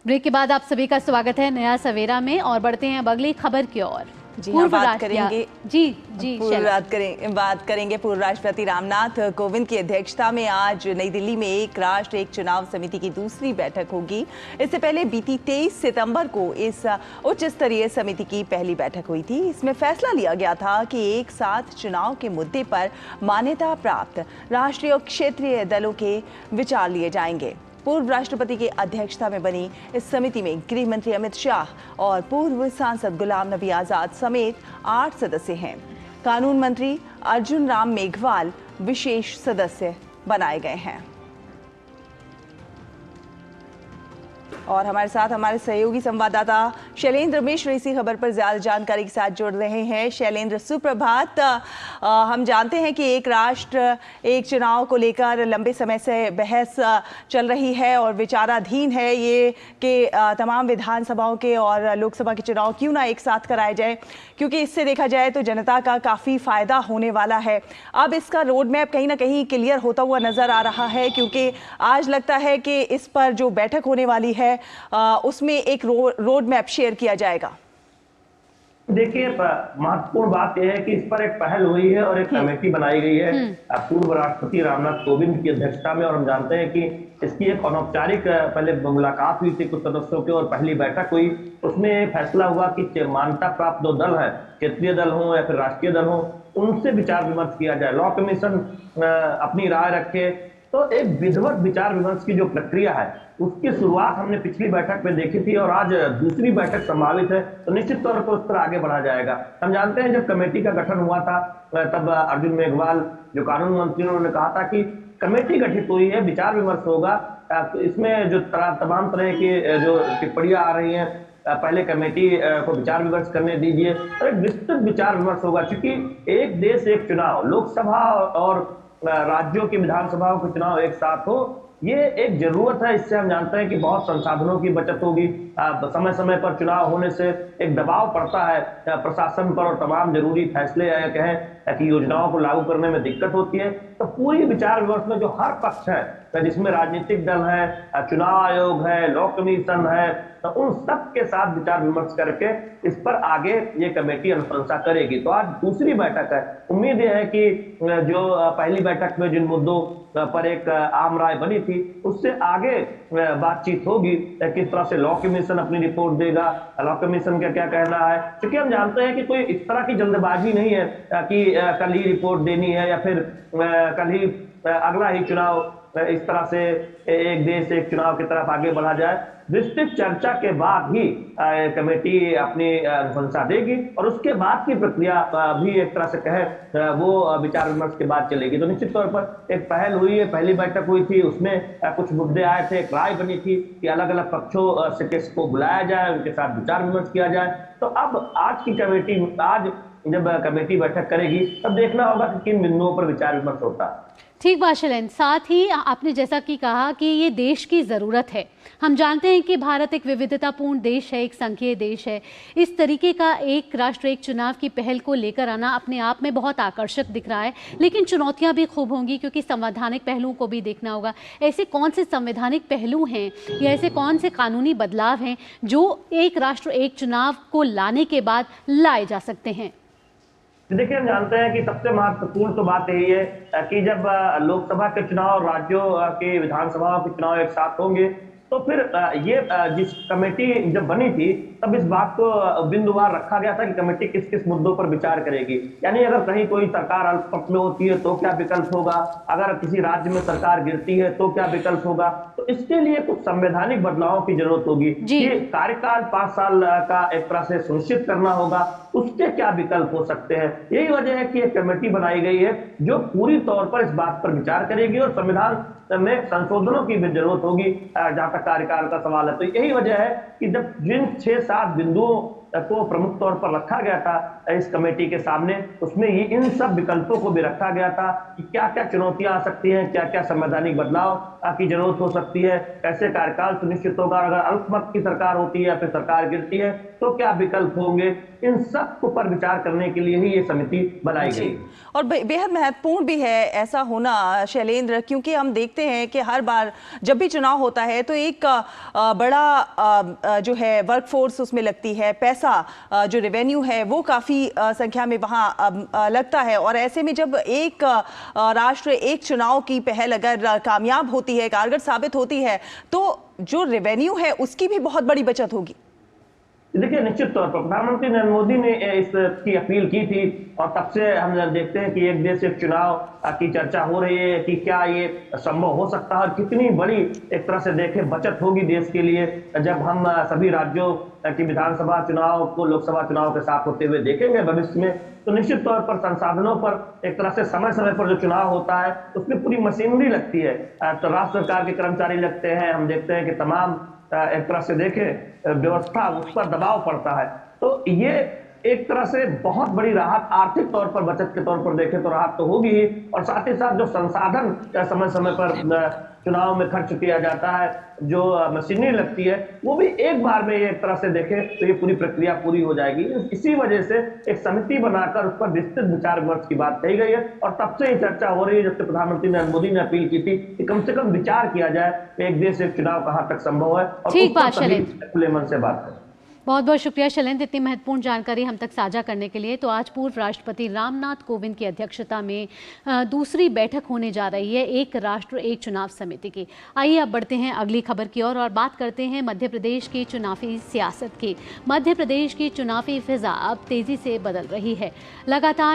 Break के बाद आप सभी का स्वागत है नया सवेरा में और बढ़ते हैं अब अगली खबर की ओर। जी हाँ, बात करेंगे बात करेंगे पूर्व राष्ट्रपति रामनाथ कोविंद की अध्यक्षता में आज नई दिल्ली में एक राष्ट्र एक चुनाव समिति की दूसरी बैठक होगी। इससे पहले बीती 23 सितंबर को इस उच्च स्तरीय समिति की पहली बैठक हुई थी। इसमें फैसला लिया गया था कि एक साथ चुनाव के मुद्दे पर मान्यता प्राप्त राष्ट्रीय और क्षेत्रीय दलों के विचार लिए जाएंगे। पूर्व राष्ट्रपति की अध्यक्षता में बनी इस समिति में गृह मंत्री अमित शाह और पूर्व सांसद गुलाम नबी आजाद समेत 8 सदस्य हैं। कानून मंत्री अर्जुन राम मेघवाल विशेष सदस्य बनाए गए हैं। और हमारे साथ हमारे सहयोगी संवाददाता शैलेंद्र मिश्र इसी खबर पर ज्यादा जानकारी के साथ जुड़ रहे हैं। शैलेंद्र, सुप्रभात। हम जानते हैं कि एक राष्ट्र एक चुनाव को लेकर लंबे समय से बहस चल रही है और विचाराधीन है ये कि तमाम विधानसभाओं के और लोकसभा के चुनाव क्यों ना एक साथ कराए जाए, क्योंकि इससे देखा जाए तो जनता का काफ़ी फायदा होने वाला है। अब इसका रोड मैप कहीं ना कहीं क्लियर होता हुआ नजर आ रहा है, क्योंकि आज लगता है कि इस पर जो बैठक होने वाली है उसमें एक रोड मैप शेयर किया जाएगा। देखिए, महत्वपूर्ण बात यह है कि इस पर एक पहल हुई है और एक कमेटी बनाई गई है पूर्व राष्ट्रपति रामनाथ कोविंद की अध्यक्षता में। और हम जानते हैं कि इसकी एक अनौपचारिक पहले मुलाकात हुई थी कुछ सदस्यों की और पहली बैठक हुई। उसमें फैसला हुआ कि मान्यता प्राप्त जो दल है, क्षेत्रीय दल हो या फिर राष्ट्रीय दल हो, उनसे विचार विमर्श किया जाए। लॉ कमीशन अपनी राय रखे। तो एक विधिवत विचार विमर्श की जो प्रक्रिया है उसकी शुरुआत हमने पिछली बैठक में देखी थी और आज दूसरी बैठक संभावित है, तो निश्चित तौर पर उस पर आगे बढ़ा जाएगा। हम जानते हैं जब कमेटी का गठन हुआ था तब अर्जुन मेघवाल जो कानून मंत्री उन्होंने कहा था कि कमेटी गठित हुई है, विचार विमर्श होगा। इसमें जो तमाम तरह की जो टिप्पणियां आ रही हैं, पहले कमेटी को विचार विमर्श करने दीजिए और एक विस्तृत विचार विमर्श होगा। क्योंकि एक देश एक चुनाव, लोकसभा और राज्यों की विधानसभाओं के चुनाव एक साथ हो, ये एक जरूरत है। इससे हम जानते हैं कि बहुत संसाधनों की बचत होगी। समय समय पर चुनाव होने से एक दबाव पड़ता है प्रशासन पर और तमाम जरूरी फैसले कहें कि योजनाओं को लागू करने में दिक्कत होती है। तो पूरी विचार विमर्श में जो हर पक्ष है, जिसमें राजनीतिक दल है, चुनाव आयोग है, लॉ कमीशन है, तो उन सब के साथ विचार विमर्श करके इस पर आगे ये कमेटी अनुशंसा करेगी। तो आज दूसरी बैठक है। उम्मीद यह है कि जो पहली बैठक में जिन मुद्दों पर एक आम राय बनी थी उससे आगे बातचीत होगी। किस तरह से लॉ कमीशन अपनी रिपोर्ट देगा, लॉ कमीशन का क्या कहना है, क्योंकि हम जानते हैं कि कोई इस तरह की जल्दबाजी नहीं है कि कल ही रिपोर्ट देनी है या फिर कल ही अगला ही चुनाव इस तरह से एक देश एक चुनाव की तरफ आगे बढ़ा जाए। विस्तृत चर्चा के बाद ही कमेटी अपनी अनुशंसा देगी और उसके बाद की प्रक्रिया भी एक तरह से कहे वो विचार विमर्श के बाद चलेगी। तो निश्चित तौर पर एक पहल हुई है, पहली बैठक हुई थी, उसमें कुछ मुद्दे आए थे, एक राय बनी थी कि अलग अलग पक्षों से किसको बुलाया जाए, उनके साथ विचार विमर्श किया जाए। तो अब आज की कमेटी, आज जब कमेटी बैठक करेगी तब देखना होगा कि किन बिंदुओं पर विचार विमर्श होता है। ठीक बात शैलेंद्र, साथ ही आपने जैसा कि कहा कि ये देश की ज़रूरत है। हम जानते हैं कि भारत एक विविधतापूर्ण देश है, एक संघीय देश है। इस तरीके का एक राष्ट्र एक चुनाव की पहल को लेकर आना अपने आप में बहुत आकर्षक दिख रहा है, लेकिन चुनौतियां भी खूब होंगी क्योंकि संवैधानिक पहलुओं को भी देखना होगा। ऐसे कौन से संवैधानिक पहलू हैं या ऐसे कौन से कानूनी बदलाव हैं जो एक राष्ट्र एक चुनाव को लाने के बाद लाए जा सकते हैं? देखिए, हम जानते हैं कि सबसे महत्वपूर्ण तो बात यही है कि जब लोकसभा के चुनाव और राज्यों के विधानसभाओं के चुनाव एक साथ होंगे तो फिर ये जिस कमेटी जब बनी थी तब इस बात को बिंदुवार रखा गया था कि कमेटी किस किस मुद्दों पर विचार करेगी। यानी अगर कहीं कोई सरकार अल्पपक्ष में होती है तो क्या विकल्प होगा, अगर किसी राज्य में सरकार गिरती है तो क्या विकल्प होगा। तो इसके लिए कुछ संवैधानिक बदलावों की जरूरत होगी। ये कार्यकाल 5 साल का एक तरह से सुनिश्चित करना होगा, उसके क्या विकल्प हो सकते हैं। यही वजह है कि एक कमेटी बनाई गई है जो पूरी तौर पर इस बात पर विचार करेगी और संविधान में संशोधनों की भी जरूरत होगी जहां तक कार्यकाल का सवाल है। तो यही वजह है कि जब जिन 6-7 बिंदुओं को प्रमुख तौर पर रखा गया था इस कमेटी के सामने, उसमें ये इन सब विकल्पों को भी रखा गया था कि क्या क्या चुनौतियां आ सकती हैं, क्या क्या संवैधानिक बदलाव की जरूरत हो सकती है, कैसे कार्यकाल सुनिश्चित होगा, अगर अल्पमत की सरकार होती है या फिर सरकार गिरती है तो क्या विकल्प होंगे। इन सब पर विचार करने के लिए ही ये समिति बनाई गई और बेहद महत्वपूर्ण भी है ऐसा होना शैलेंद्र, क्योंकि हम देखते हैं कि हर बार जब भी चुनाव होता है तो एक बड़ा जो है वर्कफोर्स उसमें लगती है, पैसा जो रेवेन्यू है वो काफ़ी संख्या में वहाँ लगता है। और ऐसे में जब एक राष्ट्र एक चुनाव की पहल अगर कामयाब होती है, कारगर साबित होती है, तो जो रेवेन्यू है उसकी भी बहुत बड़ी बचत होगी। देखिए, निश्चित तौर पर प्रधानमंत्री नरेंद्र मोदी ने इसकी अपील की थी और तब से हम देखते हैं कि एक देश एक चुनाव की चर्चा हो रही है कि क्या ये संभव हो सकता है और कितनी बड़ी एक तरह से देखें बचत होगी देश के लिए जब हम सभी राज्यों की विधानसभा चुनाव को लोकसभा चुनाव के साथ होते हुए देखेंगे भविष्य में। तो निश्चित तौर पर संसाधनों पर एक तरह से समय समय पर जो चुनाव होता है उसमें पूरी मशीनरी लगती है, तो राज्य सरकार के कर्मचारी लगते हैं, हम देखते हैं कि तमाम एक तरह से देखें व्यवस्था उस पर दबाव पड़ता है। तो ये एक तरह से बहुत बड़ी राहत, आर्थिक तौर पर बचत के तौर पर देखें तो राहत तो होगी ही, और साथ ही साथ जो संसाधन समय समय पर चुनाव में खर्च किया जाता है, जो मशीनरी लगती है, वो भी एक बार में एक तरह से देखें तो ये पूरी प्रक्रिया पूरी हो जाएगी। इसी वजह से एक समिति बनाकर उस पर विस्तृत विचार विमर्श की बात कही गई है और तब से ये चर्चा हो रही है जब से प्रधानमंत्री नरेंद्र मोदी ने अपील की थी कि कम से कम विचार किया जाए एक देश एक चुनाव कहाँ तक संभव है और खुले मन से बात करें। बहुत बहुत शुक्रिया शैलेंद्र, इतनी महत्वपूर्ण जानकारी हम तक साझा करने के लिए। तो आज पूर्व राष्ट्रपति रामनाथ कोविंद की अध्यक्षता में दूसरी बैठक होने जा रही है एक राष्ट्र एक चुनाव समिति की। आइए अब बढ़ते हैं अगली खबर की ओर और बात करते हैं मध्य प्रदेश की चुनावी सियासत की। मध्य प्रदेश की चुनावी फिजा अब तेजी से बदल रही है। लगातार